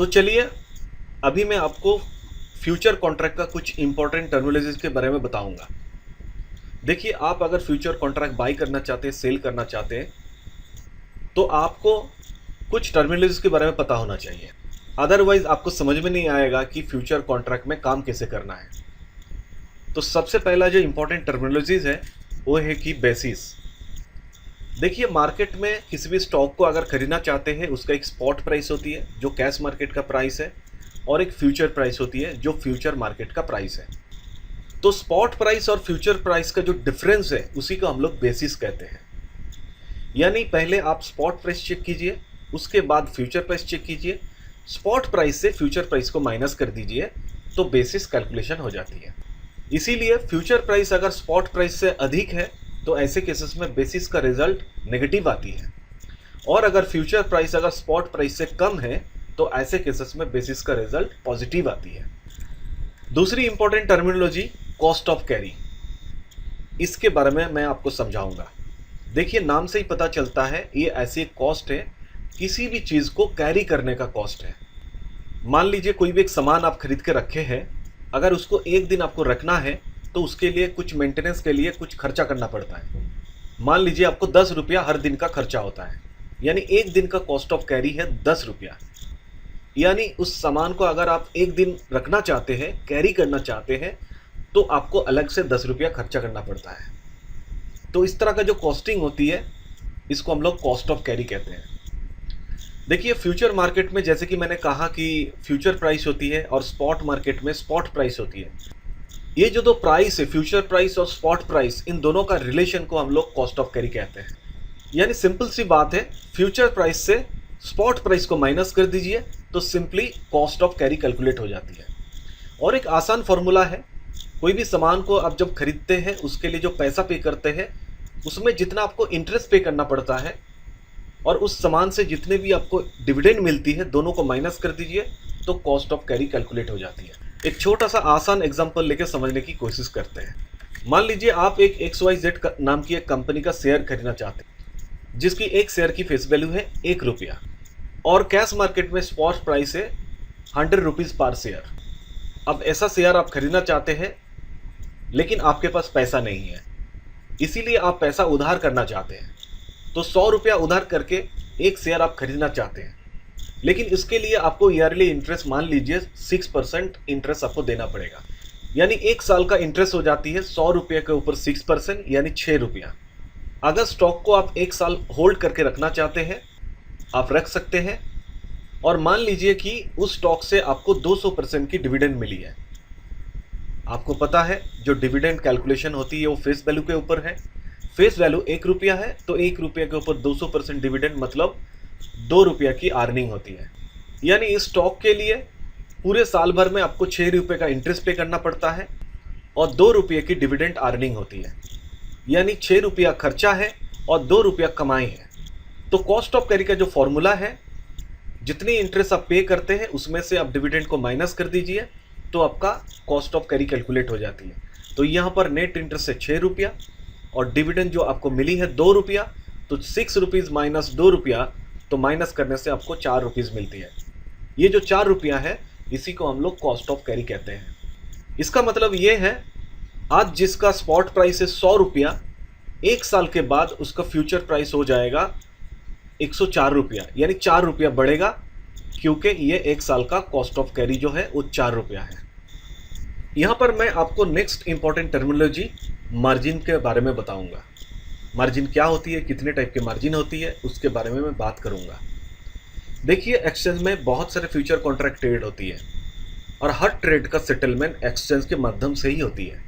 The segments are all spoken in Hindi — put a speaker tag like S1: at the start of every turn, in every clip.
S1: तो चलिए, अभी मैं आपको फ्यूचर कॉन्ट्रैक्ट का कुछ इंपॉर्टेंट टर्मिनोलॉजीज के बारे में बताऊंगा। देखिए, आप अगर फ्यूचर कॉन्ट्रैक्ट बाई करना चाहते हैं, सेल करना चाहते हैं, तो आपको कुछ टर्मिनोलॉजीज के बारे में पता होना चाहिए। अदरवाइज आपको समझ में नहीं आएगा कि फ्यूचर कॉन्ट्रैक्ट में काम कैसे करना है। तो सबसे पहला जो इंपॉर्टेंट टर्मिनोलॉजीज है वो है कि बेसिस। देखिए, मार्केट में किसी भी स्टॉक को अगर खरीदना चाहते हैं, उसका एक स्पॉट प्राइस होती है जो कैश मार्केट का प्राइस है, और एक फ्यूचर प्राइस होती है जो फ्यूचर मार्केट का प्राइस है। तो स्पॉट प्राइस और फ्यूचर प्राइस का जो डिफरेंस है उसी को हम लोग बेसिस कहते हैं। यानी पहले आप स्पॉट प्राइस चेक कीजिए, उसके बाद फ्यूचर प्राइस चेक कीजिए, स्पॉट प्राइस से फ्यूचर प्राइस को माइनस कर दीजिए, तो बेसिस कैलकुलेशन हो जाती है। इसीलिए फ्यूचर प्राइस अगर स्पॉट प्राइस से अधिक है तो ऐसे केसेस में बेसिस का रिजल्ट नेगेटिव आती है, और अगर फ्यूचर प्राइस अगर स्पॉट प्राइस से कम है तो ऐसे केसेस में बेसिस का रिजल्ट पॉजिटिव आती है। दूसरी important terminology cost of carry, इसके बारे में मैं आपको समझाऊंगा। देखिए, नाम से ही पता चलता है ये ऐसी कॉस्ट है, किसी भी चीज को कैरी करने का कॉस्ट है। मान लीजिए कोई भी एक सामान आप खरीद के रखे हैं, अगर उसको एक दिन आपको रखना है तो उसके लिए कुछ मेंटेनेंस के लिए कुछ खर्चा करना पड़ता है। मान लीजिए आपको 10 रुपया हर दिन का खर्चा होता है, यानी एक दिन का कॉस्ट ऑफ कैरी है 10 रुपया। यानी उस सामान को अगर आप एक दिन रखना चाहते हैं, कैरी करना चाहते हैं, तो आपको अलग से 10 रुपया खर्चा करना पड़ता है। तो इस तरह का जो कॉस्टिंग होती है इसको हम लोग कॉस्ट ऑफ कैरी कहते हैं। देखिए, फ्यूचर मार्केट में जैसे कि मैंने कहा कि फ्यूचर प्राइस होती है और स्पॉट मार्केट में स्पॉट प्राइस होती है। ये जो दो प्राइस है, फ्यूचर प्राइस और स्पॉट प्राइस, इन दोनों का रिलेशन को हम लोग कॉस्ट ऑफ कैरी कहते हैं। यानी सिंपल सी बात है, फ्यूचर प्राइस से स्पॉट प्राइस को माइनस कर दीजिए तो simply cost of carry calculate हो जाती है। और एक आसान फॉर्मूला है, कोई भी सामान को आप जब खरीदते हैं उसके लिए जो पैसा पे करते हैं उसमें जितना आपको इंटरेस्ट पे करना पड़ता है और उस सामान से जितने भी आपको डिविडेंड मिलती है, दोनों को माइनस कर दीजिए तो कॉस्ट ऑफ कैरी कैलकुलेट हो जाती है। एक छोटा सा आसान एग्जांपल लेकर समझने की कोशिश करते हैं। मान लीजिए आप एक XYZ नाम की एक कंपनी का शेयर खरीदना चाहते हैं, जिसकी एक शेयर की फेस वैल्यू है 1 रुपया, और कैश मार्केट में स्पॉट प्राइस है 100 रुपीज़ पर शेयर। अब ऐसा शेयर आप खरीदना चाहते हैं, लेकिन आपके पास पैसा नहीं है, इसीलिए आप पैसा उधार करना चाहते हैं। तो 100 रुपया उधार करके एक शेयर आप खरीदना चाहते हैं, लेकिन इसके लिए आपको ईयरली इंटरेस्ट मान लीजिए 6% इंटरेस्ट आपको देना पड़ेगा। यानी एक साल का इंटरेस्ट हो जाती है 100 रुपये के ऊपर 6%, यानी 6 रुपया। अगर स्टॉक को आप एक साल होल्ड करके रखना चाहते हैं, आप रख सकते हैं, और मान लीजिए कि उस स्टॉक से आपको 200% की डिविडेंड मिली है। आपको पता है जो डिविडेंड कैलकुलेशन होती है वो फेस वैल्यू के ऊपर है। फेस वैल्यू 1 रुपया है, तो 1 रुपया के ऊपर 200% डिविडेंड मतलब 2 रुपया की अर्निंग होती है। यानी इस स्टॉक के लिए पूरे साल भर में आपको 6 रुपये का इंटरेस्ट पे करना पड़ता है और 2 रुपये की डिविडेंड अर्निंग होती है। यानी 6 रुपया खर्चा है और 2 रुपया कमाई है। तो कॉस्ट ऑफ कैरी का जो फॉर्मूला है, जितनी इंटरेस्ट आप पे करते हैं उसमें से आप डिविडेंड को माइनस कर दीजिए तो आपका कॉस्ट ऑफ कैरी कैलकुलेट हो जाती है। तो यहाँ पर नेट इंटरेस्ट है 6 रुपया और डिविडेंड जो आपको मिली है 2 रुपया, तो 6 रुपीज़ माइनस 2 रुपया, तो माइनस करने से आपको 4 रुपीज़ मिलती है। ये जो 4 रुपया है इसी को हम लोग कॉस्ट ऑफ कैरी कहते हैं। इसका मतलब ये है, आज जिसका स्पॉट प्राइस है 100 रुपया, एक साल के बाद उसका फ्यूचर प्राइस हो जाएगा 104 रुपया, यानी 4 रुपया बढ़ेगा, क्योंकि ये एक साल का कॉस्ट ऑफ कैरी जो है वो 4 रुपया है। यहाँ पर मैं आपको नेक्स्ट इंपॉर्टेंट टर्मिनोलॉजी मार्जिन के बारे में बताऊंगा। मार्जिन क्या होती है, कितने टाइप के मार्जिन होती है, उसके बारे में मैं बात करूंगा। देखिए, एक्सचेंज में बहुत सारे फ्यूचर कॉन्ट्रैक्ट ट्रेड होती है और हर ट्रेड का सेटलमेंट एक्सचेंज के माध्यम से ही होती है,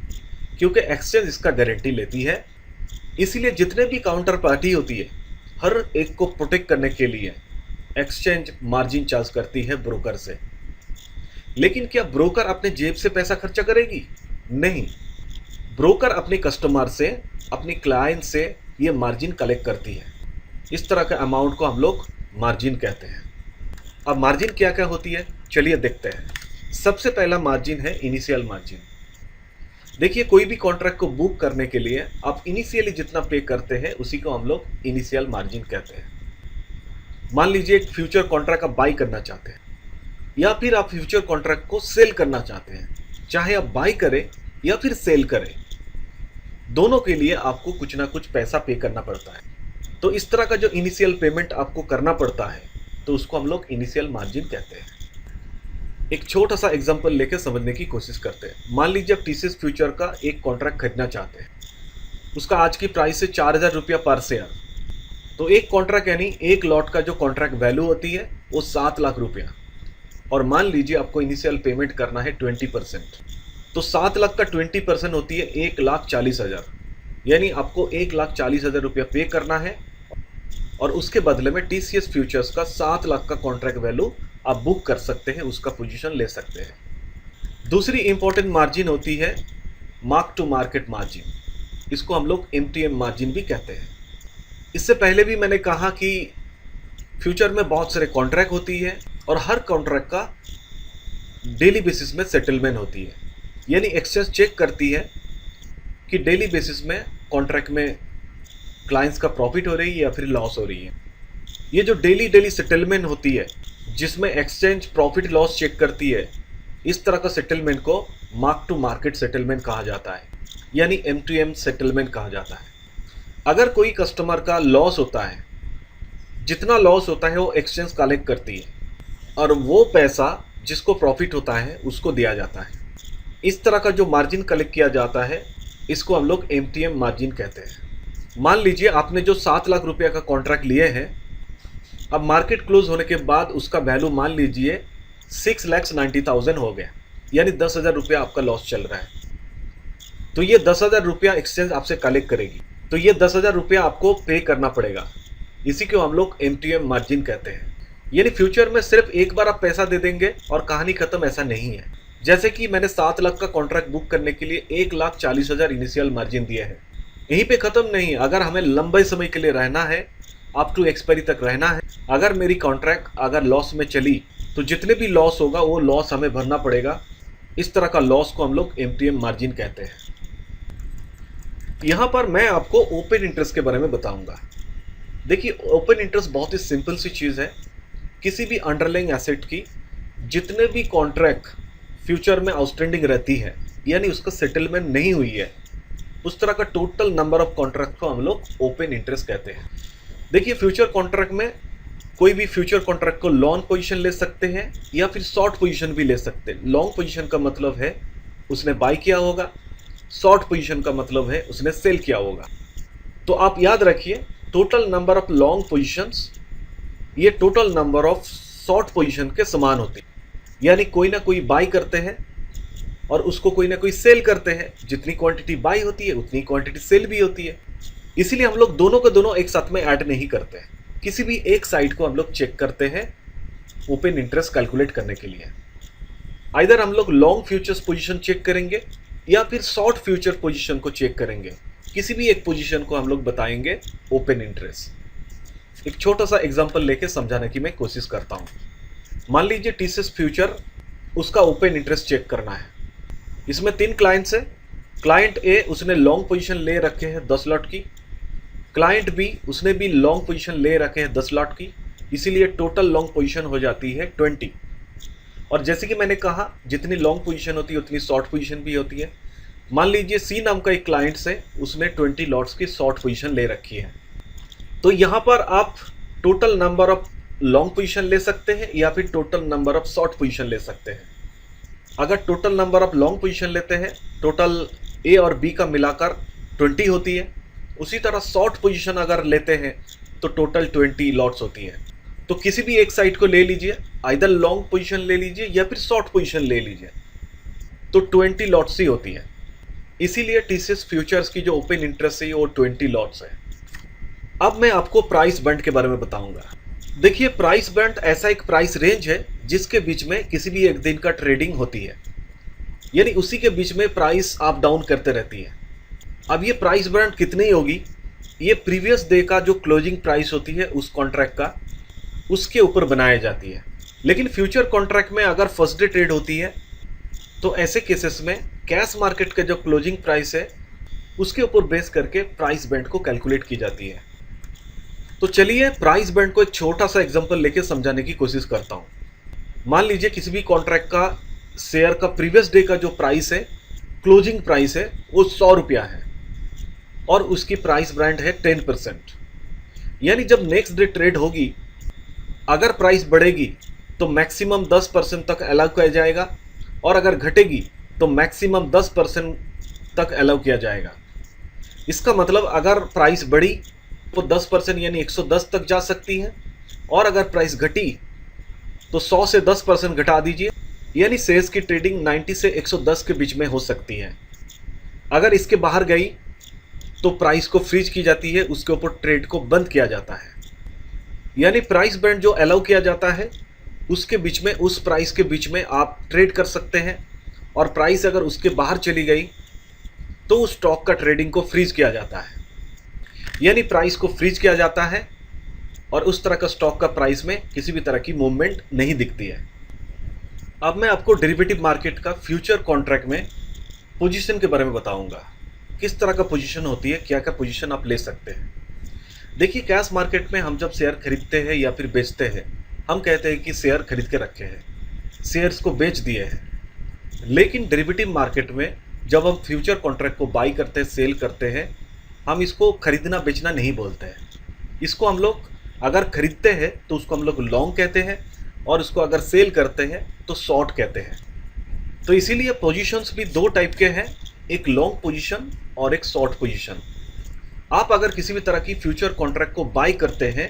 S1: क्योंकि एक्सचेंज इसका गारंटी लेती है। इसीलिए जितने भी काउंटर पार्टी होती है, हर एक को प्रोटेक्ट करने के लिए एक्सचेंज मार्जिन चार्ज करती है ब्रोकर से। लेकिन क्या ब्रोकर अपने जेब से पैसा खर्चा करेगी? नहीं, ब्रोकर अपने कस्टमर से, अपने क्लाइंट से ये मार्जिन कलेक्ट करती है। इस तरह के अमाउंट को हम लोग मार्जिन कहते हैं। अब मार्जिन क्या क्या होती है, चलिए देखते हैं। सबसे पहला मार्जिन है इनिशियल मार्जिन। देखिए, कोई भी कॉन्ट्रैक्ट को बुक करने के लिए आप इनिशियली जितना पे करते हैं उसी को हम लोग इनिशियल मार्जिन कहते हैं। मान लीजिए एक फ्यूचर कॉन्ट्रैक्ट आप बाई करना चाहते हैं, या फिर आप फ्यूचर कॉन्ट्रैक्ट को सेल करना चाहते हैं, चाहे आप बाई करें या फिर सेल करें, दोनों के लिए आपको कुछ ना कुछ पैसा पे करना पड़ता है। तो इस तरह का जो इनिशियल पेमेंट आपको करना पड़ता है, तो उसको हम लोग इनिशियल मार्जिन कहते हैं। एक छोटा सा एग्जांपल लेके समझने की कोशिश करते हैं। मान लीजिए आप टीसीएस फ्यूचर का एक कॉन्ट्रैक्ट खरीदना चाहते हैं, उसका आज की प्राइस है 4,000 रुपया पर शेयर। तो एक कॉन्ट्रैक्ट यानी एक लॉट का जो कॉन्ट्रैक्ट वैल्यू होती है वो 7 लाख रुपया, और मान लीजिए आपको इनिशियल पेमेंट करना है 20%। तो 7 लाख का 20% होती है 1,40,000, यानी आपको 1,40,000 रुपया पे करना है, और उसके बदले में टीसीएस फ्यूचर्स का 7 लाख का कॉन्ट्रैक्ट वैल्यू आप बुक कर सकते हैं, उसका पोजीशन ले सकते हैं। दूसरी इंपॉर्टेंट मार्जिन होती है मार्क टू मार्केट मार्जिन, इसको हम लोग MTM मार्जिन भी कहते हैं। इससे पहले भी मैंने कहा कि फ्यूचर में बहुत सारे कॉन्ट्रैक्ट होती है, और हर कॉन्ट्रैक्ट का डेली बेसिस में सेटलमेंट होती है, यानी एक्सचेंज चेक करती है कि डेली बेसिस में कॉन्ट्रैक्ट में क्लाइंट्स का प्रॉफिट हो रही है या फिर लॉस हो रही है। ये जो डेली सेटलमेंट होती है, जिसमें एक्सचेंज प्रॉफिट लॉस चेक करती है, इस तरह का सेटलमेंट को मार्क टू मार्केट सेटलमेंट कहा जाता है, यानी MTM सेटलमेंट कहा जाता है। अगर कोई कस्टमर का लॉस होता है, जितना लॉस होता है वो एक्सचेंज कलेक्ट करती है, और वो पैसा जिसको प्रॉफिट होता है उसको दिया जाता है। इस तरह का जो मार्जिन कलेक्ट किया जाता है, इसको हम लोग MTM मार्जिन कहते हैं। मान लीजिए आपने जो 7 लाख रुपया का कॉन्ट्रैक्ट लिए हैं, अब मार्केट क्लोज होने के बाद उसका वैल्यू मान लीजिए 6,90,000 हो गया, यानी 10,000 रुपया आपका लॉस चल रहा है। तो ये 10,000 रुपया एक्सचेंज आपसे कलेक्ट करेगी, तो ये 10,000 रुपया आपको पे करना पड़ेगा। इसी को हम लोग MTM मार्जिन कहते हैं। यानी फ्यूचर में सिर्फ एक बार आप पैसा दे देंगे और कहानी खत्म, ऐसा नहीं है। जैसे कि मैंने 7 लाख का कॉन्ट्रैक्ट बुक करने के लिए 1,40,000 इनिशियल मार्जिन दिए हैं, यहीं पे खत्म नहीं। अगर हमें लंबे समय के लिए रहना है, अप टू एक्सपायरी तक रहना है, अगर मेरी कॉन्ट्रैक्ट अगर लॉस में चली तो जितने भी लॉस होगा वो लॉस हमें भरना पड़ेगा। इस तरह का लॉस को हम लोग MTM मार्जिन कहते हैं। यहाँ पर मैं आपको ओपन इंटरेस्ट के बारे में बताऊंगा। देखिए, ओपन इंटरेस्ट बहुत ही सिंपल सी चीज़ है। किसी भी अंडरलाइंग एसेट की जितने भी कॉन्ट्रैक्ट फ्यूचर में आउटस्टैंडिंग रहती है, यानी उसका सेटलमेंट नहीं हुई है, उस तरह का टोटल नंबर ऑफ कॉन्ट्रैक्ट को हम लोग ओपन इंटरेस्ट कहते हैं। देखिए, फ्यूचर कॉन्ट्रैक्ट में कोई भी फ्यूचर कॉन्ट्रैक्ट को लॉन्ग पोजीशन ले सकते हैं या फिर शॉर्ट पोजीशन भी ले सकते हैं। लॉन्ग पोजीशन का मतलब है उसने बाय किया होगा, शॉर्ट पोजीशन का मतलब है उसने सेल किया होगा। तो आप याद रखिए, total number of long positions ये total number of short position के समान होती है। यानी कोई ना कोई बाय करते हैं और उसको कोई ना कोई सेल करते हैं। जितनी क्वांटिटी बाय होती है उतनी क्वांटिटी सेल भी होती है। इसीलिए हम लोग दोनों के दोनों एक साथ में ऐड नहीं करते हैं, किसी भी एक साइड को हम लोग चेक करते हैं ओपन इंटरेस्ट कैलकुलेट करने के लिए। आइदर हम लोग लॉन्ग फ्यूचर्स पोजीशन चेक करेंगे या फिर शॉर्ट फ्यूचर पोजीशन को चेक करेंगे। किसी भी एक पोजीशन को हम लोग बताएंगे ओपन इंटरेस्ट। एक छोटा सा एग्जांपल लेके समझाने की मैं कोशिश करता हूँ। मान लीजिए टीसीएस फ्यूचर, उसका ओपन इंटरेस्ट चेक करना है। इसमें 3 क्लाइंट्स है। क्लाइंट ए उसने लॉन्ग पोजीशन ले रखे हैं 10 लॉट की, क्लाइंट बी उसने भी लॉन्ग पोजीशन ले रखे हैं 10 लॉट की, इसीलिए टोटल लॉन्ग पोजीशन हो जाती है 20। और जैसे कि मैंने कहा, जितनी लॉन्ग पोजीशन होती है उतनी शॉर्ट पोजीशन भी होती है। मान लीजिए सी नाम का एक क्लाइंट है, उसने 20 लॉट्स की शॉर्ट पोजीशन ले रखी है। तो यहाँ पर आप total number of long position ले सकते हैं या फिर total number of short position ले सकते हैं। अगर total number of long position लेते हैं, टोटल ए और बी का मिलाकर 20 होती है। उसी तरह शॉर्ट पोजीशन अगर लेते हैं तो टोटल 20 लॉट्स होती है। तो किसी भी एक साइड को ले लीजिए, आइदर लॉन्ग पोजीशन ले लीजिए या फिर शॉर्ट पोजीशन ले लीजिए, तो 20 लॉट्स ही होती है। इसीलिए टीसीएस फ्यूचर्स की जो ओपन इंटरेस्ट है वो 20 लॉट्स है। अब मैं आपको प्राइस बैंड के बारे में बताऊंगा। देखिए, प्राइस बैंड ऐसा एक प्राइस रेंज है जिसके बीच में किसी भी एक दिन का ट्रेडिंग होती है, यानी उसी के बीच में प्राइस अप डाउन करते रहती है। अब ये प्राइस बैंड कितनी होगी, ये प्रीवियस डे का जो क्लोजिंग प्राइस होती है उस कॉन्ट्रैक्ट का, उसके ऊपर बनाई जाती है। लेकिन फ्यूचर कॉन्ट्रैक्ट में अगर फर्स्ट डे ट्रेड होती है तो ऐसे केसेस में कैश मार्केट का जो क्लोजिंग प्राइस है उसके ऊपर बेस करके प्राइस बैंड को कैलकुलेट की जाती है। तो चलिए प्राइस बैंड को एक छोटा सा एग्जांपल लेके समझाने की कोशिश करता हूँ। मान लीजिए किसी भी कॉन्ट्रैक्ट का शेयर का प्रीवियस डे का जो प्राइस है, क्लोजिंग प्राइस है, वो 100 रुपया है और उसकी प्राइस ब्रांड है 10%। यानी जब नेक्स्ट डे ट्रेड होगी, अगर प्राइस बढ़ेगी तो मैक्सिमम 10% तक अलाउ किया जाएगा और अगर घटेगी तो मैक्सिमम 10% तक अलाउ किया जाएगा। इसका मतलब अगर प्राइस बढ़ी तो 10% यानी 110 तक जा सकती है और अगर प्राइस घटी तो 100 से 10% घटा दीजिए, यानी शेयर्स की ट्रेडिंग 90 से 110 के बीच में हो सकती है। अगर इसके बाहर गई तो प्राइस को फ्रीज की जाती है, उसके ऊपर ट्रेड को बंद किया जाता है। यानी प्राइस बैंड जो अलाउ किया जाता है उसके बीच में, उस प्राइस के बीच में आप ट्रेड कर सकते हैं और प्राइस अगर उसके बाहर चली गई तो उस स्टॉक का ट्रेडिंग को फ्रीज किया जाता है। यानी प्राइस को फ्रीज किया जाता है और उस तरह का स्टॉक का प्राइस में किसी भी तरह की मूवमेंट नहीं दिखती है। अब मैं आपको डेरिवेटिव मार्केट का फ्यूचर कॉन्ट्रैक्ट में पोजीशन के बारे में बताऊंगा, किस तरह का पोजीशन होती है, क्या क्या पोजीशन आप ले सकते हैं। देखिए, कैश मार्केट में हम जब शेयर खरीदते हैं या फिर बेचते हैं, हम कहते हैं कि शेयर खरीद के रखे हैं, शेयर्स को बेच दिए हैं। लेकिन डेरिवेटिव मार्केट में जब हम फ्यूचर कॉन्ट्रैक्ट को बाई करते हैं, सेल करते हैं, हम इसको खरीदना बेचना नहीं बोलते हैं। इसको हम लोग अगर खरीदते हैं तो उसको हम लोग लॉन्ग कहते हैं और उसको अगर सेल करते हैं तो शॉर्ट कहते हैं। तो इसीलिए पोजीशंस भी दो टाइप के हैं, एक लॉन्ग पोजीशन और एक शॉर्ट पोजीशन। आप अगर किसी भी तरह की फ्यूचर कॉन्ट्रैक्ट को बाई करते हैं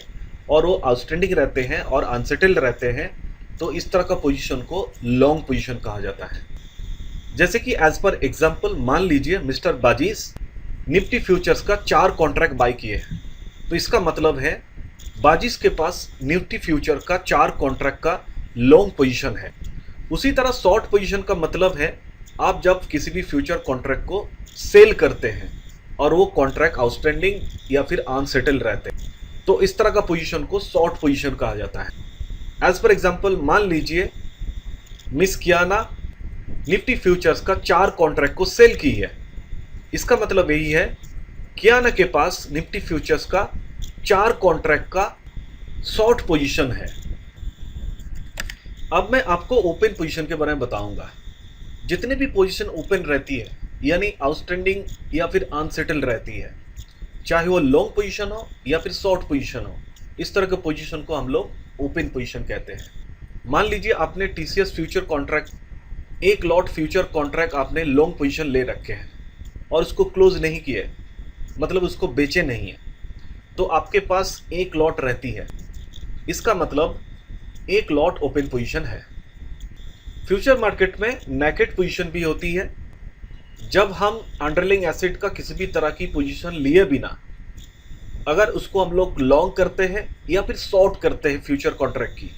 S1: और वो आउटस्टैंडिंग रहते हैं और अनसेटल्ड रहते हैं तो इस तरह का पोजीशन को लॉन्ग पोजीशन कहा जाता है। जैसे कि एज पर एग्जांपल मान लीजिए मिस्टर बाजीज निफ्टी फ्यूचर्स का 4 कॉन्ट्रैक्ट बाई किए हैं, तो इसका मतलब है बाजीज के पास निफ्टी फ्यूचर का 4 कॉन्ट्रैक्ट का लॉन्ग पोजीशन है। उसी तरह शॉर्ट पोजीशन का मतलब है आप जब किसी भी फ्यूचर कॉन्ट्रैक्ट को सेल करते हैं और वो कॉन्ट्रैक्ट आउटस्टैंडिंग या फिर अनसेटल्ड रहते हैं, तो इस तरह का पोजीशन को शॉर्ट पोजीशन कहा जाता है। एज पर एग्जांपल मान लीजिए मिस कियाना निफ्टी फ्यूचर्स का 4 कॉन्ट्रैक्ट को सेल की है। इसका मतलब यही है कियाना के पास निफ्टी फ्यूचर्स का 4 कॉन्ट्रैक्ट का शॉर्ट पोजीशन है। अब मैं आपको ओपन पोजीशन के बारे में बताऊंगा। जितने भी पोजीशन ओपन रहती है यानी आउटस्टैंडिंग या फिर अनसेटल्ड रहती है, चाहे वो लॉन्ग पोजीशन हो या फिर शॉर्ट पोजीशन हो, इस तरह के पोजीशन को हम लोग ओपन पोजीशन कहते हैं। मान लीजिए आपने टीसीएस फ्यूचर कॉन्ट्रैक्ट, एक लॉट फ्यूचर कॉन्ट्रैक्ट आपने लॉन्ग पोजीशन ले रखे हैं और उसको क्लोज नहीं किए, मतलब उसको बेचे नहीं है, तो आपके पास एक लॉट रहती है। इसका मतलब एक लॉट ओपन पोजीशन है। फ्यूचर मार्केट में नेकेड पोजीशन भी होती है, जब हम अंडरलाइंग एसेट का किसी भी तरह की पोजीशन लिए बिना अगर उसको हम लोग लॉन्ग करते हैं या फिर शॉर्ट करते हैं फ्यूचर कॉन्ट्रैक्ट की,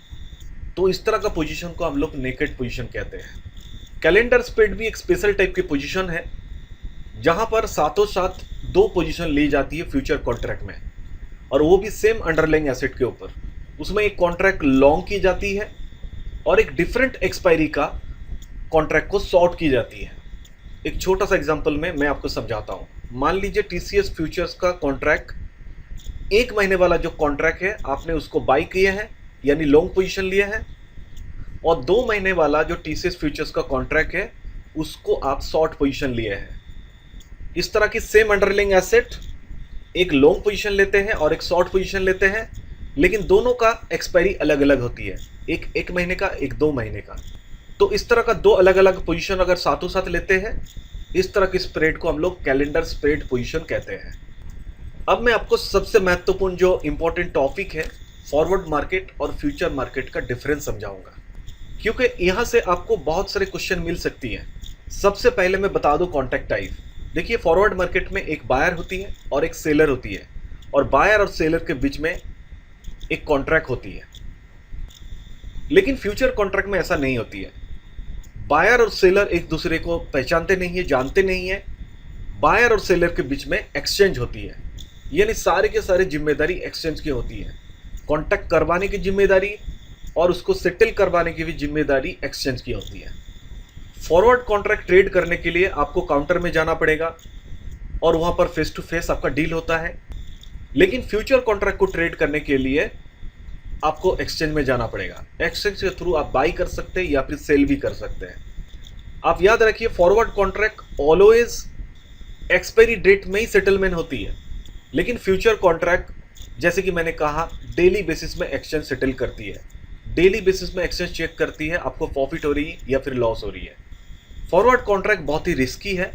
S1: तो इस तरह का पोजीशन को हम लोग नेकेड पोजीशन कहते हैं। कैलेंडर स्प्रेड भी एक स्पेशल टाइप की पोजीशन है, जहां पर साथों साथ 2 पोजीशन ली जाती है फ्यूचर कॉन्ट्रैक्ट में, और वो भी सेम अंडरलाइंग एसेट के ऊपर। उसमें एक कॉन्ट्रैक्ट लॉन्ग की जाती है और एक डिफरेंट एक्सपायरी का कॉन्ट्रैक्ट को शॉर्ट की जाती है। एक छोटा सा एग्जांपल में मैं आपको समझाता हूं। मान लीजिए टीसीएस फ्यूचर्स का कॉन्ट्रैक्ट 1 महीने वाला जो कॉन्ट्रैक्ट है आपने उसको बाई किए हैं यानी लॉन्ग पोजीशन लिए हैं, और 2 महीने वाला जो टीसीएस फ्यूचर्स का कॉन्ट्रैक्ट है उसको आप शॉर्ट पोजीशन लिए हैं। इस तरह की सेम अंडरलाइंग एसेट एक लॉन्ग पोजीशन लेते हैं और एक शॉर्ट पोजीशन लेते हैं, लेकिन दोनों का एक्सपायरी अलग अलग होती है, एक 1 महीने का, एक 2 महीने का। तो इस तरह का 2 अलग अलग पोजीशन अगर साथों साथ लेते हैं, इस तरह की स्प्रेड को हम लोग कैलेंडर स्प्रेड पोजीशन कहते हैं। अब मैं आपको सबसे महत्वपूर्ण जो इंपॉर्टेंट टॉपिक है फॉरवर्ड मार्केट और फ्यूचर मार्केट का डिफरेंस समझाऊंगा, क्योंकि यहाँ से आपको बहुत सारे क्वेश्चन मिल सकती हैं। सबसे पहले मैं बता दूं कॉन्ट्रैक्ट टाइप। देखिए, फॉरवर्ड मार्केट में एक बायर होती है और एक सेलर होती है, और बायर और सेलर के बीच में एक कॉन्ट्रैक्ट होती है। लेकिन फ्यूचर कॉन्ट्रैक्ट में ऐसा नहीं होती है। बायर और सेलर एक दूसरे को पहचानते नहीं है, जानते नहीं है। बायर और सेलर के बीच में एक्सचेंज होती है, यानी सारे के सारे जिम्मेदारी एक्सचेंज की होती है। कॉन्टैक्ट करवाने की जिम्मेदारी और उसको सेटल करवाने की भी जिम्मेदारी एक्सचेंज की होती है। फॉरवर्ड कॉन्ट्रैक्ट ट्रेड करने के लिए आपको काउंटर में जाना पड़ेगा और वहाँ पर फेस टू फेस आपका डील होता है। लेकिन फ्यूचर कॉन्ट्रैक्ट को ट्रेड करने के लिए आपको एक्सचेंज में जाना पड़ेगा। एक्सचेंज के थ्रू आप बाई कर सकते हैं या फिर सेल भी कर सकते हैं। आप याद रखिए, forward contract always expiry date में ही सेटलमेंट होती है, लेकिन फ्यूचर कॉन्ट्रैक्ट जैसे कि मैंने कहा डेली बेसिस में एक्सचेंज सेटल करती है। डेली बेसिस में एक्सचेंज चेक करती है आपको प्रॉफिट हो रही है या फिर लॉस हो रही है। फॉरवर्ड कॉन्ट्रैक्ट बहुत ही रिस्की है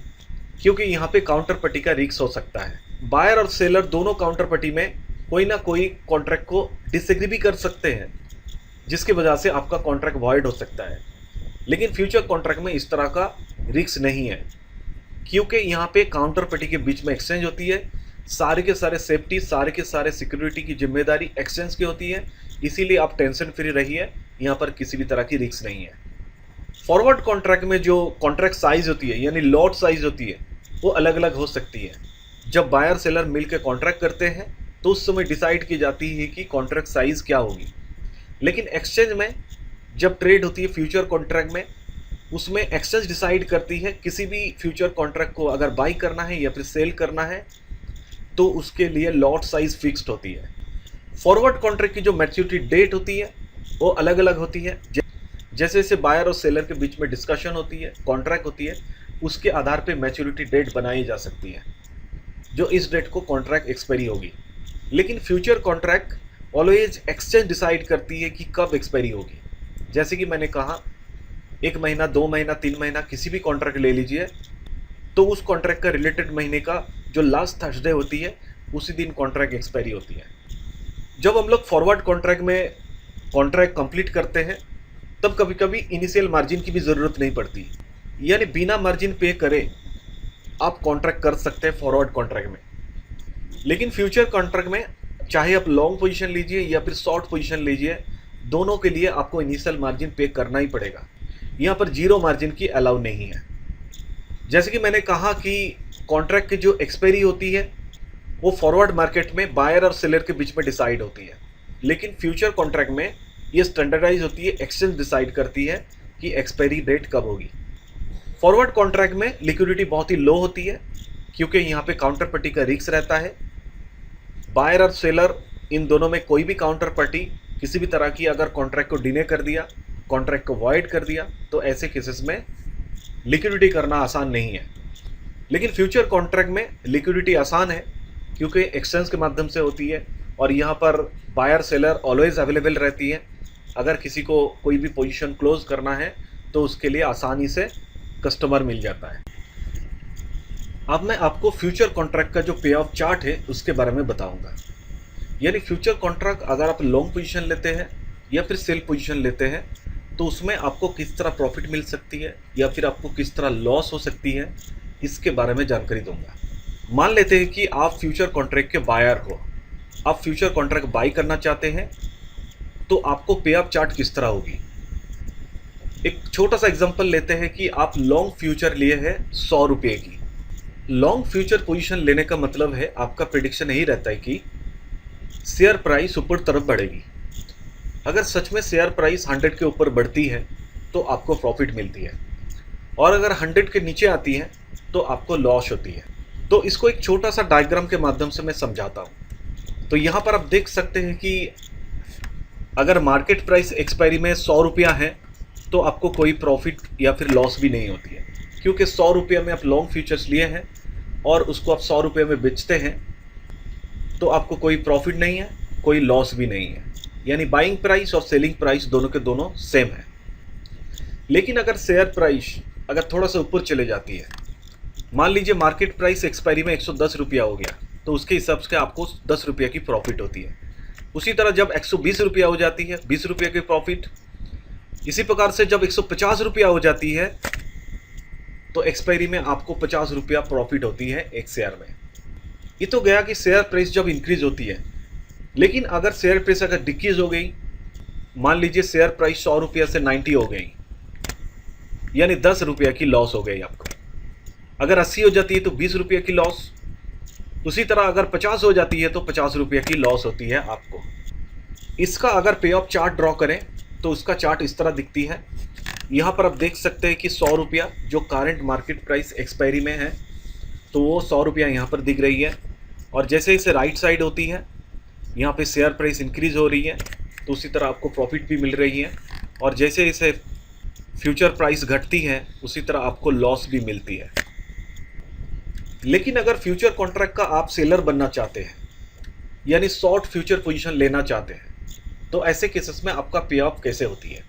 S1: क्योंकि यहाँ पे काउंटर पार्टी का रिस्क हो सकता है। बायर और सेलर दोनों काउंटर पार्टी में कोई ना कोई कॉन्ट्रैक्ट को डिसएग्री भी कर सकते हैं, जिसकी वजह से आपका कॉन्ट्रैक्ट वॉइड हो सकता है। लेकिन फ्यूचर कॉन्ट्रैक्ट में इस तरह का रिस्क नहीं है क्योंकि यहाँ पे काउंटर पार्टी के बीच में एक्सचेंज होती है। सारे के सारे सेफ्टी, सारे के सारे सिक्योरिटी की जिम्मेदारी एक्सचेंज की होती है, इसीलिए आप टेंशन फ्री रहिए, यहाँ पर किसी भी तरह की रिस्क नहीं है। फॉरवर्ड कॉन्ट्रैक्ट में जो कॉन्ट्रैक्ट साइज होती है यानी लॉट साइज होती है वो अलग अलग हो सकती है। जब बायर सेलर मिलकर कॉन्ट्रैक्ट करते हैं तो उस समय डिसाइड की जाती है कि कॉन्ट्रैक्ट साइज क्या होगी। लेकिन एक्सचेंज में जब ट्रेड होती है फ्यूचर कॉन्ट्रैक्ट में, उसमें एक्सचेंज डिसाइड करती है किसी भी फ्यूचर कॉन्ट्रैक्ट को अगर बाई करना है या फिर सेल करना है तो उसके लिए लॉट साइज फिक्स्ड होती है। फॉरवर्ड कॉन्ट्रैक्ट की जो मैच्योरिटी डेट होती है वो अलग अलग होती है। जैसे जैसे बायर और सेलर के बीच में डिस्कशन होती है, कॉन्ट्रैक्ट होती है, उसके आधार पे मैच्योरिटी डेट बनाई जा सकती है जो इस डेट को कॉन्ट्रैक्ट एक्सपायरी होगी। लेकिन future contract always exchange decide करती है कि कब एक्सपायरी होगी। जैसे कि मैंने कहा 1 महीना, 2 महीना, 3 महीना किसी भी कॉन्ट्रैक्ट ले लीजिए, तो उस कॉन्ट्रैक्ट का रिलेटेड महीने का जो लास्ट थर्सडे होती है उसी दिन कॉन्ट्रैक्ट एक्सपायरी होती है। जब हम लोग फॉरवर्ड कॉन्ट्रैक्ट में कॉन्ट्रैक्ट कंप्लीट करते हैं तब कभी कभी इनिशियल मार्जिन की भी ज़रूरत नहीं पड़ती, यानी बिना मार्जिन पे करे आप कॉन्ट्रैक्ट कर सकते हैं फॉरवर्ड कॉन्ट्रैक्ट में। लेकिन फ्यूचर कॉन्ट्रैक्ट में चाहे आप लॉन्ग पोजीशन लीजिए या फिर शॉर्ट पोजीशन लीजिए, दोनों के लिए आपको इनिशियल मार्जिन पे करना ही पड़ेगा। यहाँ पर जीरो मार्जिन की अलाउ नहीं है। जैसे कि मैंने कहा कि कॉन्ट्रैक्ट की जो एक्सपायरी होती है वो फॉरवर्ड मार्केट में बायर और सेलर के बीच में डिसाइड होती है, लेकिन फ्यूचर कॉन्ट्रैक्ट में ये स्टैंडर्डाइज होती है, एक्सचेंज डिसाइड करती है कि एक्सपायरी डेट कब होगी। फॉरवर्ड कॉन्ट्रैक्ट में लिक्विडिटी बहुत ही लो होती है क्योंकि यहाँ पे काउंटर पार्टी का रिस्क रहता है। बायर और सेलर इन दोनों में कोई भी काउंटर पार्टी किसी भी तरह की अगर कॉन्ट्रैक्ट को डिने कर दिया, कॉन्ट्रैक्ट को वॉइड कर दिया, तो ऐसे केसेस में लिक्विडिटी करना आसान नहीं है। लेकिन फ्यूचर कॉन्ट्रैक्ट में लिक्विडिटी आसान है क्योंकि एक्सचेंज के माध्यम से होती है और यहाँ पर बायर सेलर ऑलवेज अवेलेबल रहती है। अगर किसी को कोई भी पोजीशन क्लोज करना है तो उसके लिए आसानी से कस्टमर मिल जाता है। अब मैं आपको फ्यूचर कॉन्ट्रैक्ट का जो पे ऑफ चार्ट है उसके बारे में बताऊंगा। यानी फ्यूचर कॉन्ट्रैक्ट अगर आप लॉन्ग पोजीशन लेते हैं या फिर सेल पोजीशन लेते हैं तो उसमें आपको किस तरह प्रॉफिट मिल सकती है या फिर आपको किस तरह लॉस हो सकती है, इसके बारे में जानकारी दूंगा। मान लेते हैं कि आप फ्यूचर कॉन्ट्रैक्ट के बायर हो, आप फ्यूचर कॉन्ट्रैक्ट बाई करना चाहते हैं, तो आपको पे ऑफ चार्ट किस तरह होगी। एक छोटा सा एग्जांपल लेते हैं कि आप लॉन्ग फ्यूचर लिए हैं 100 रुपये की। लॉन्ग फ्यूचर पोजीशन लेने का मतलब है आपका प्रेडिक्शन यही रहता है कि शेयर प्राइस ऊपर तरफ बढ़ेगी। अगर सच में शेयर प्राइस 100 के ऊपर बढ़ती है तो आपको प्रॉफिट मिलती है, और अगर 100 के नीचे आती है तो आपको लॉस होती है। तो इसको एक छोटा सा डायग्राम के माध्यम से मैं समझाता हूँ। तो यहाँ पर आप देख सकते हैं कि अगर मार्केट प्राइस एक्सपायरी में 100 रुपया है तो आपको कोई प्रॉफिट या फिर लॉस भी नहीं होती है, क्योंकि 100 रुपये में आप लॉन्ग फ्यूचर्स लिए हैं और उसको आप 100 रुपये में बेचते हैं, तो आपको कोई प्रॉफिट नहीं है, कोई लॉस भी नहीं है। यानी बाइंग प्राइस और सेलिंग प्राइस दोनों के दोनों सेम है। लेकिन अगर शेयर प्राइस अगर थोड़ा सा ऊपर चले जाती है, मान लीजिए मार्केट प्राइस एक्सपायरी में 110 रुपया हो गया, तो उसके हिसाब से आपको 10 रुपये की प्रॉफिट होती है। उसी तरह जब 120 रुपया हो जाती है, 20 रुपये की प्रॉफिट। इसी प्रकार से जब 150 रुपया हो जाती है तो एक्सपायरी में आपको 50 रुपया प्रॉफिट होती है एक शेयर में। ये तो गया कि शेयर प्राइस जब इंक्रीज होती है, लेकिन अगर शेयर प्राइस अगर डिक्रीज हो गई, मान लीजिए शेयर प्राइस 100 रुपया से 90 हो गई, यानी 10 रुपया की लॉस हो गई आपको। अगर 80 हो जाती है तो 20 रुपये की लॉस। उसी तरह अगर 50 हो जाती है तो 50 रुपये की लॉस होती है आपको। इसका अगर पे ऑफ चार्ट ड्रॉ करें तो उसका चार्ट इस तरह दिखती है। यहाँ पर आप देख सकते हैं कि 100 रुपया जो करंट मार्केट प्राइस एक्सपायरी में है, तो वो 100 रुपया यहाँ पर दिख रही है। और जैसे इसे राइट साइड होती है, यहाँ पे शेयर प्राइस इंक्रीज हो रही है, तो उसी तरह आपको प्रॉफिट भी मिल रही है, और जैसे जैसे फ्यूचर प्राइस घटती है उसी तरह आपको लॉस भी मिलती है। लेकिन अगर फ्यूचर कॉन्ट्रैक्ट का आप सेलर बनना चाहते हैं, यानी शॉर्ट फ्यूचर पोजीशन लेना चाहते हैं, तो ऐसे केसेस में आपका पे ऑफ कैसे होती है।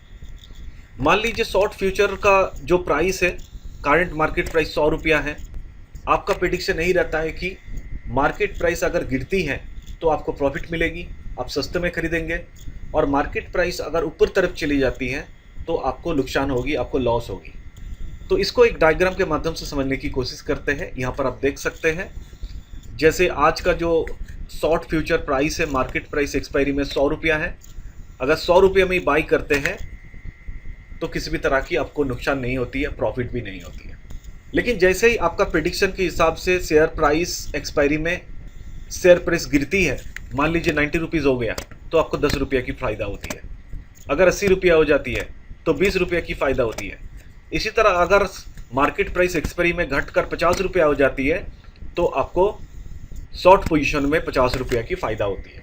S1: मान लीजिए शॉर्ट फ्यूचर का जो प्राइस है, करंट मार्केट प्राइस 100 रुपया है। आपका प्रेडिक्शन यही रहता है कि मार्केट प्राइस अगर गिरती है तो आपको प्रॉफिट मिलेगी, आप सस्ते में खरीदेंगे, और मार्केट प्राइस अगर ऊपर तरफ चली जाती है तो आपको नुकसान होगी, आपको लॉस होगी। तो इसको एक डायग्राम के माध्यम से समझने की कोशिश करते हैं। यहाँ पर आप देख सकते हैं, जैसे आज का जो शॉर्ट फ्यूचर प्राइस है, मार्केट प्राइस एक्सपायरी में 100 रुपया है। अगर 100 रुपये में ही बाई करते हैं तो किसी भी तरह की आपको नुकसान नहीं होती है, प्रॉफिट भी नहीं होती है। लेकिन जैसे ही आपका प्रेडिक्शन के हिसाब से शेयर प्राइस एक्सपायरी में शेयर प्राइस गिरती है, मान लीजिए 90 रुपीज़ हो गया, तो आपको 10 रुपये की फ़ायदा होती है। अगर 80 रुपया हो जाती है तो 20 रुपये की फ़ायदा होती है। इसी तरह अगर मार्केट प्राइस एक्सपायरी में घटकर 50 रुपया हो जाती है तो आपको शॉर्ट पोजीशन में 50 रुपया की फ़ायदा होती है।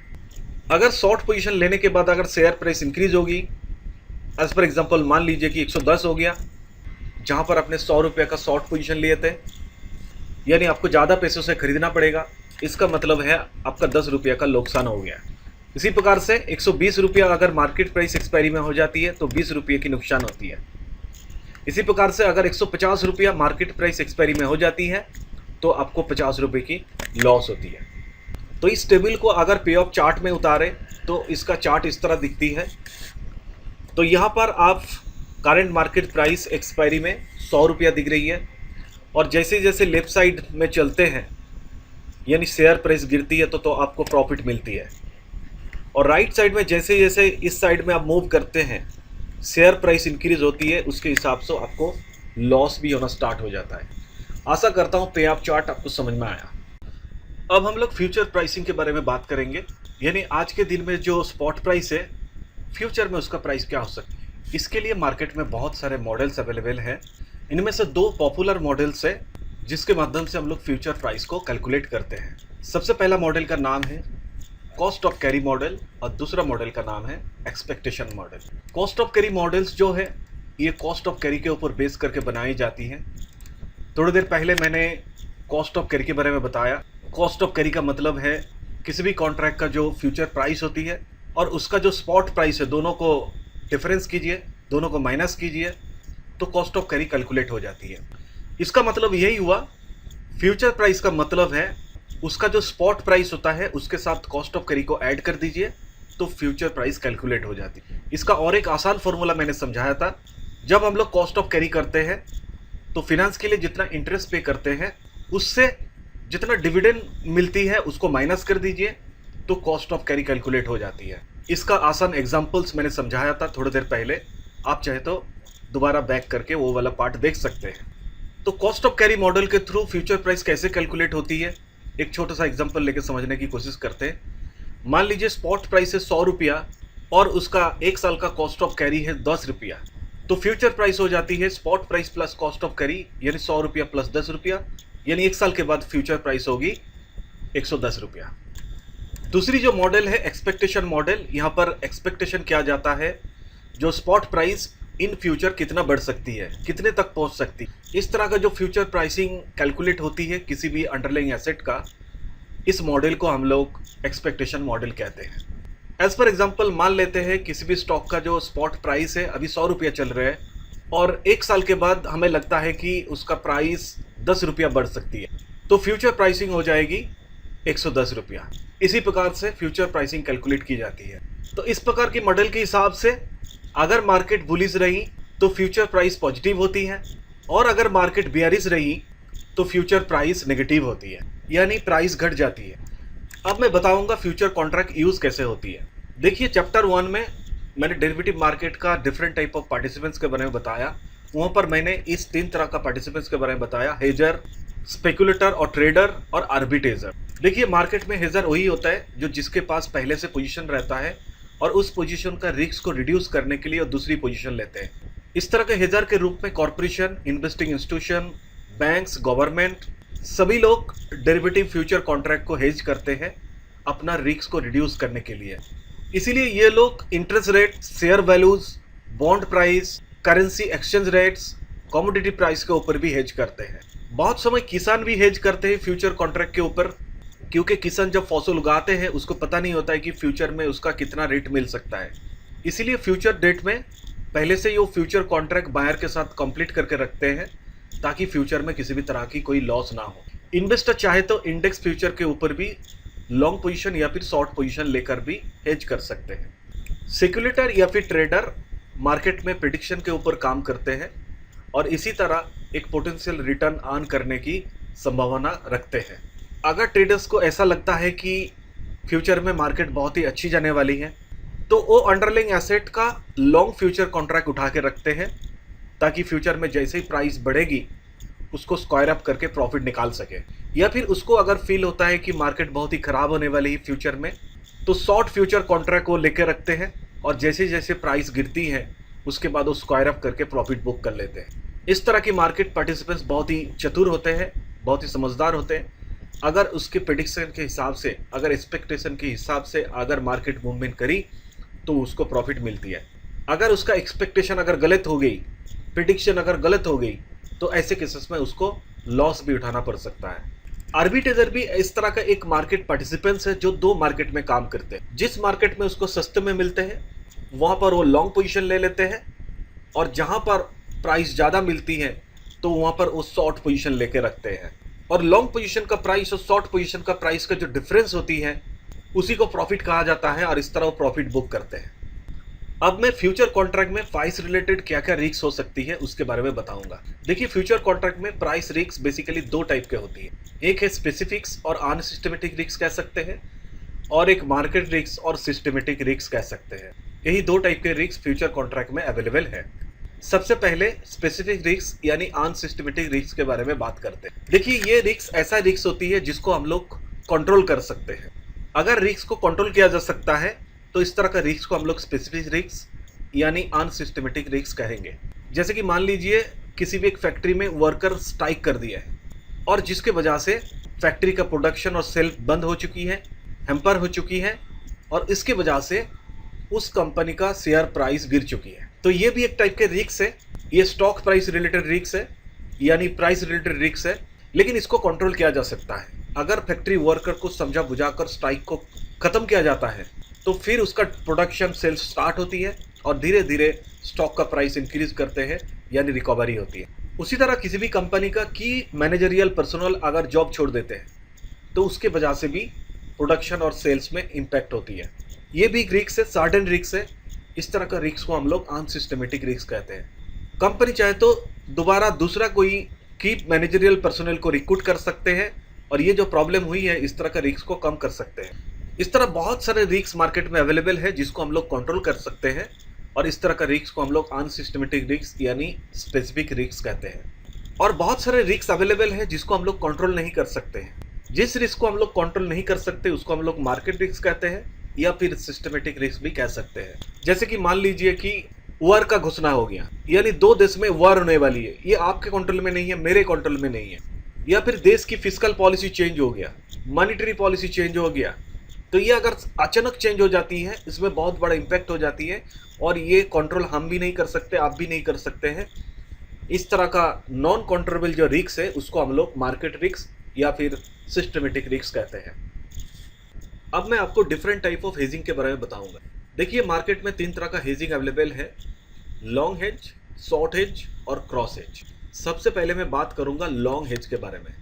S1: अगर शॉर्ट पोजीशन लेने के बाद अगर शेयर प्राइस इंक्रीज होगी, एज पर एग्जांपल मान लीजिए कि 110 हो गया, जहां पर आपने 100 रुपये का शॉर्ट पोजीशन लिए थे, यानी आपको ज़्यादा पैसों से खरीदना पड़ेगा। इसका मतलब है आपका 10 रुपये का नुकसान हो गया। इसी प्रकार से 120 रुपया अगर मार्केट प्राइस एक्सपायरी में हो जाती है तो 20 रुपये की नुकसान होती है। इसी प्रकार से अगर 150 रुपया मार्केट प्राइस एक्सपायरी में हो जाती है तो आपको 50 रुपये की लॉस होती है। तो इस टेबल को अगर पे ऑफ चार्ट में उतारें तो इसका चार्ट इस तरह दिखती है। तो यहाँ पर आप करंट मार्केट प्राइस एक्सपायरी में 100 रुपया दिख रही है, और जैसे जैसे लेफ्ट साइड में चलते हैं, यानी शेयर प्राइस गिरती है तो आपको प्रॉफिट मिलती है, और राइट साइड में जैसे जैसे इस साइड में आप मूव करते हैं, शेयर प्राइस इंक्रीज होती है, उसके हिसाब से आपको लॉस भी होना स्टार्ट हो जाता है। आशा करता हूँ पे ऑफ चार्ट आपको समझ में आया। अब हम लोग फ्यूचर प्राइसिंग के बारे में बात करेंगे, यानी आज के दिन में जो स्पॉट प्राइस है, फ्यूचर में उसका प्राइस क्या हो सकता है। इसके लिए मार्केट में बहुत सारे मॉडल्स अवेलेबल हैं। इनमें से 2 पॉपुलर मॉडल्स है जिसके माध्यम से हम लोग फ्यूचर प्राइस को कैलकुलेट करते हैं। सबसे पहला मॉडल का नाम है कॉस्ट ऑफ कैरी मॉडल, और दूसरा मॉडल का नाम है expectation model. Cost of carry models जो है ये कॉस्ट ऑफ कैरी के ऊपर बेस करके बनाई जाती हैं। थोड़ी देर पहले मैंने कॉस्ट ऑफ कैरी के बारे में बताया। कॉस्ट ऑफ कैरी का मतलब है किसी भी कॉन्ट्रैक्ट का जो फ्यूचर प्राइस होती है और उसका जो स्पॉट प्राइस है, दोनों को डिफरेंस कीजिए, दोनों को माइनस कीजिए, तो कॉस्ट ऑफ कैरी कैलकुलेट हो जाती है। इसका मतलब यही हुआ, फ्यूचर प्राइस का मतलब है उसका जो स्पॉट प्राइस होता है उसके साथ कॉस्ट ऑफ कैरी को ऐड कर दीजिए तो फ्यूचर प्राइस कैलकुलेट हो जाती है। इसका और एक आसान फॉर्मूला मैंने समझाया था। जब हम लोग कॉस्ट ऑफ कैरी करते हैं तो फिनेंस के लिए जितना इंटरेस्ट पे करते हैं उससे जितना डिविडेंड मिलती है उसको माइनस कर दीजिए तो कॉस्ट ऑफ कैरी कैलकुलेट हो जाती है। इसका आसान एग्जांपल्स मैंने समझाया था थोड़ी देर पहले, आप चाहे तो दोबारा बैक करके वो वाला पार्ट देख सकते हैं। तो कॉस्ट ऑफ कैरी मॉडल के थ्रू फ्यूचर प्राइस कैसे कैलकुलेट होती है, एक छोटा सा एग्जांपल लेके समझने की कोशिश करते हैं। मान लीजिए स्पॉट प्राइस है 100 रुपया और उसका 1 साल का कॉस्ट ऑफ कैरी है 10 रुपया, तो फ्यूचर प्राइस हो जाती है spot price plus cost of carry, यानी 100 रुपया प्लस 10 रुपया, यानी 1 साल के बाद फ्यूचर प्राइस होगी 110 रुपया। दूसरी जो मॉडल है एक्सपेक्टेशन मॉडल, यहाँ पर एक्सपेक्टेशन किया जाता है जो स्पॉट प्राइस इन फ्यूचर कितना बढ़ सकती है, कितने तक पहुँच सकती है। इस तरह का जो फ्यूचर प्राइसिंग कैलकुलेट होती है किसी भी अंडरलाइंग एसेट का, इस मॉडल को हम लोग एक्सपेक्टेशन मॉडल कहते हैं। एज पर एग्जाम्पल मान लेते हैं किसी भी स्टॉक का जो स्पॉट प्राइस है अभी 100 रुपया चल रहा है और 1 साल के बाद हमें लगता है कि उसका प्राइस 10 रुपया बढ़ सकती है, तो फ्यूचर प्राइसिंग हो जाएगी 110 रुपया। इसी प्रकार से फ्यूचर प्राइसिंग कैलकुलेट की जाती है। तो इस प्रकार की मॉडल के हिसाब से अगर मार्केट बुलिश रही तो फ्यूचर प्राइस पॉजिटिव होती है, और अगर मार्केट बेयरिश रही तो फ्यूचर प्राइस नेगेटिव होती है, यानी प्राइस घट जाती है। अब मैं बताऊंगा फ्यूचर कॉन्ट्रैक्ट यूज कैसे होती है। देखिए चैप्टर 1 में मैंने डेरिवेटिव मार्केट का डिफरेंट टाइप ऑफ पार्टिसिपेंट्स के बारे में बताया। वहाँ पर मैंने इस 3 तरह का पार्टिसिपेंट्स के बारे में बताया, हेजर, स्पेकुलेटर और ट्रेडर और आर्बिट्रेजर। देखिए मार्केट में हेजर वही होता है जो जिसके पास पहले से पोजीशन रहता है और उस पोजीशन का रिस्क को रिड्यूस करने के लिए और दूसरी पोजीशन लेते हैं। इस तरह के हेजर के रूप में corporation, investing institution, banks, government, सभी लोग डेरिवेटिव फ्यूचर कॉन्ट्रैक्ट को हेज करते हैं अपना रिस्क को रिड्यूस करने के लिए। इसीलिए ये लोग interest rate, share values, bond price, currency exchange rates, commodity price के ऊपर भी हेज करते हैं। बहुत समय किसान भी हेज करते हैं फ्यूचर कॉन्ट्रैक्ट के ऊपर, क्योंकि किसान जब फसल उगाते हैं उसको पता नहीं होता है कि फ्यूचर में उसका कितना रेट मिल सकता है। इसीलिए फ्यूचर डेट में पहले से ही वो फ्यूचर कॉन्ट्रैक्ट बायर के साथ कंप्लीट करके रखते हैं, ताकि फ्यूचर में किसी भी तरह की कोई लॉस ना हो। इन्वेस्टर चाहे तो इंडेक्स फ्यूचर के ऊपर भी लॉन्ग पोजीशन या फिर शॉर्ट पोजीशन लेकर भी हेज कर सकते हैं। स्पेक्युलेटर या फिर ट्रेडर मार्केट में प्रेडिक्शन के ऊपर काम करते हैं और इसी तरह एक पोटेंशियल रिटर्न अर्न करने की संभावना रखते हैं। अगर ट्रेडर्स को ऐसा लगता है कि फ्यूचर में मार्केट बहुत ही अच्छी जाने वाली है, तो वो अंडरलाइंग एसेट का लॉन्ग फ्यूचर कॉन्ट्रैक्ट उठा के रखते हैं, ताकि फ्यूचर में जैसे ही प्राइस बढ़ेगी उसको स्क्वायर अप करके प्रॉफिट निकाल सके। या फिर उसको अगर फील होता है कि मार्केट बहुत ही खराब होने वाली है फ्यूचर में, तो शॉर्ट फ्यूचर कॉन्ट्रैक्ट को लेके रखते हैं और जैसे जैसे प्राइस गिरती है उसके बाद वो स्क्वायर अप करके प्रॉफिट बुक कर लेते हैं। इस तरह की मार्केट पार्टिसिपेंट्स बहुत ही चतुर होते हैं, बहुत ही समझदार होते हैं। अगर उसके प्रेडिक्शन के हिसाब से, अगर एक्सपेक्टेशन के हिसाब से अगर मार्केट मूवमेंट करी तो उसको प्रॉफिट मिलती है। अगर उसका एक्सपेक्टेशन अगर गलत हो गई, प्रेडिक्शन अगर गलत हो गई, तो ऐसे केसेस में उसको लॉस भी उठाना पड़ सकता है। आर्बिट्रेजर भी इस तरह का एक मार्केट पार्टिसिपेंट्स है जो दो मार्केट में काम करते हैं। जिस मार्केट में उसको सस्ते में मिलते हैं वहां पर वो लॉन्ग पोजीशन ले लेते हैं, और जहां पर प्राइस ज़्यादा मिलती है तो वहां पर वो शॉर्ट पोजीशन लेके रखते हैं। और लॉन्ग पोजीशन का प्राइस और शॉर्ट पोजीशन का प्राइस का जो डिफरेंस होती है उसी को प्रॉफिट कहा जाता है, और इस तरह वो प्रॉफिट बुक करते हैं। अब मैं फ्यूचर कॉन्ट्रैक्ट में प्राइस रिलेटेड क्या क्या रिस्क हो सकती है उसके बारे में बताऊंगा। देखिए, फ्यूचर कॉन्ट्रैक्ट में प्राइस रिस्क बेसिकली दो टाइप के होती है। एक है स्पेसिफिक्स और अनसिस्टेमेटिक रिस्क कह सकते हैं, और एक मार्केट रिस्क और सिस्टेमेटिक रिस्क कह सकते हैं। यही दो टाइप के रिस्क फ्यूचर कॉन्ट्रैक्ट में अवेलेबल है। सबसे पहले स्पेसिफिक रिस्क यानी अनसिस्टेमेटिक रिस्क के बारे में बात करते हैं। देखिए, ये रिस्क ऐसा रिस्क होती है जिसको हम लोग कंट्रोल कर सकते हैं। अगर रिस्क को कंट्रोल किया जा सकता है तो इस तरह का रिस्क को हम लोग स्पेसिफिक रिस्क यानी अनसिस्टेमेटिक रिस्क कहेंगे। जैसे कि मान लीजिए किसी भी एक फैक्ट्री में वर्कर स्ट्राइक कर दिया है और जिसके वजह से फैक्ट्री का प्रोडक्शन और सेल बंद हो चुकी है, हैम्पर हो चुकी है, और इसके वजह से उस कंपनी का शेयर प्राइस गिर चुकी है। तो ये भी एक टाइप के रिस्क है। ये स्टॉक प्राइस रिलेटेड रिस्क है, यानी प्राइस रिलेटेड रिस्क है, लेकिन इसको कंट्रोल किया जा सकता है। अगर फैक्ट्री वर्कर को समझा बुझाकर स्ट्राइक को खत्म किया जाता है तो फिर उसका प्रोडक्शन सेल्स स्टार्ट होती है और धीरे धीरे स्टॉक का प्राइस इंक्रीज करते हैं, यानी रिकवरी होती है। उसी तरह किसी भी कंपनी का की मैनेजरियल पर्सनल अगर जॉब छोड़ देते हैं तो उसके वजह से भी प्रोडक्शन और सेल्स में इम्पैक्ट होती है। ये भी रिस्क है, सडन रिस्क है। इस तरह का रिस्क को हम लोग अनसिस्टेमेटिक रिस्क कहते हैं। कंपनी चाहे तो दोबारा दूसरा कोई की मैनेजरियल पर्सनल को रिक्रूट कर सकते हैं और ये जो प्रॉब्लम हुई है इस तरह का रिस्क को कम कर सकते हैं। इस तरह बहुत सारे रिस्क मार्केट में अवेलेबल है जिसको हम लोग कंट्रोल कर सकते हैं, और इस तरह का रिस्क को हम लोग अनसिस्टेमेटिक रिस्क यानी स्पेसिफिक रिस्क कहते हैं। और बहुत सारे रिस्क अवेलेबल है जिसको हम लोग कंट्रोल नहीं कर सकते हैं। जिस रिस्क को हम लोग कंट्रोल नहीं कर सकते उसको हम लोग मार्केट रिस्क कहते हैं या फिर सिस्टमेटिक रिस्क भी कह सकते हैं। जैसे कि मान लीजिए कि वॉर का घोषणा हो गया, यानी दो देश में वॉर होने वाली है, ये आपके कंट्रोल में नहीं है, मेरे कंट्रोल में नहीं है। या फिर देश की फिस्कल पॉलिसी चेंज हो गया, मॉनिटरी पॉलिसी चेंज हो गया, तो ये अगर अचानक चेंज हो जाती है इसमें बहुत बड़ा इम्पैक्ट हो जाती है, और ये कंट्रोल हम भी नहीं कर सकते, आप भी नहीं कर सकते हैं। इस तरह का नॉन कंट्रोलेबल जो रिस्क है उसको हम लोग मार्केट रिस्क या फिर सिस्टमेटिक रिस्क कहते हैं। अब मैं आपको डिफरेंट टाइप ऑफ हेजिंग के बारे में बताऊंगा। देखिए, मार्केट में तीन तरह का हेजिंग अवेलेबल है: लॉन्ग हेज, शॉर्ट हेज और क्रॉस हेज। सबसे पहले मैं बात करूंगा लॉन्ग हेज के बारे में।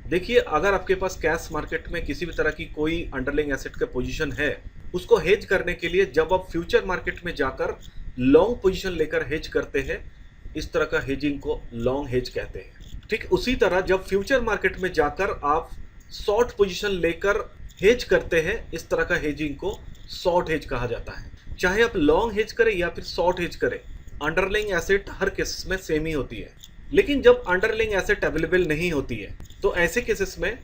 S1: देखिए, अगर आपके पास कैश मार्केट में किसी भी तरह की कोई अंडरलाइंग एसेट का पोजीशन है, उसको हेज करने के लिए जब आप फ्यूचर मार्केट में जाकर लॉन्ग पोजीशन लेकर हेज करते हैं, इस तरह का हेजिंग को लॉन्ग हेज कहते हैं। ठीक उसी तरह जब फ्यूचर मार्केट में जाकर आप शॉर्ट पोजीशन लेकर हेज करते हैं, इस तरह का हेजिंग को शॉर्ट हेज कहा जाता है। चाहे आप लॉन्ग हेज करें या फिर शॉर्ट हेज करें, अंडरलाइंग एसेट हर केसेस में सेम ही होती है। लेकिन जब अंडरलाइंग एसेट अवेलेबल नहीं होती है तो ऐसे केसेस में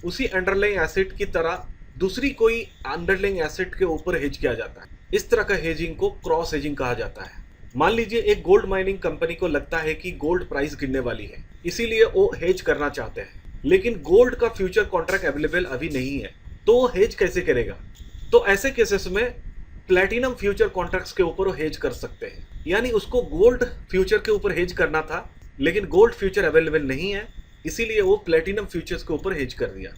S1: उसी अंडरलाइंग एसेट की तरह दूसरी कोई अंडरलाइंग एसेट के ऊपर हेज किया जाता है। इस तरह का हेजिंग को क्रॉस हेजिंग कहा जाता है। मान लीजिए एक गोल्ड माइनिंग कंपनी को लगता है कि गोल्ड प्राइस गिरने वाली है, इसीलिए वो हेज करना चाहते हैं, लेकिन गोल्ड का फ्यूचर कॉन्ट्रैक्ट अवेलेबल अभी नहीं है, तो वो हेज कैसे करेगा? तो ऐसे केसेस में प्लेटिनम फ्यूचर कॉन्ट्रैक्ट्स के ऊपर वो हेज कर सकते हैं। यानी उसको गोल्ड फ्यूचर के ऊपर हेज करना था, लेकिन गोल्ड फ्यूचर अवेलेबल नहीं है, इसीलिए वो प्लेटिनम फ्यूचर्स के ऊपर हेज कर दिया।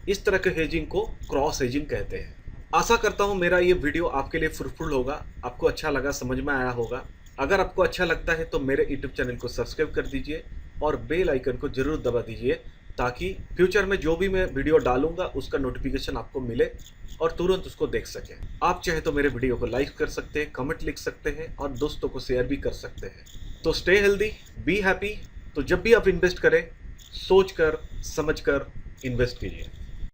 S1: इस तरह के हेजिंग को क्रॉस हेजिंग कहते हैं। आशा करता हूँ मेरा ये वीडियो आपके लिए फ्रूटफुल होगा, आपको अच्छा लगा, समझ में आया होगा। अगर आपको अच्छा लगता है तो मेरे यूट्यूब चैनल को सब्सक्राइब कर दीजिए और बेल आइकन को जरूर दबा दीजिए, ताकि फ्यूचर में जो भी मैं वीडियो डालूंगा उसका नोटिफिकेशन आपको मिले और तुरंत उसको देख सकें। आप चाहे तो मेरे वीडियो को लाइक कर सकते हैं, कमेंट लिख सकते हैं और दोस्तों को शेयर भी कर सकते हैं। तो स्टे हेल्दी, बी हैप्पी। तो जब भी आप इन्वेस्ट करें, सोच कर समझ कर इन्वेस्ट कीजिए।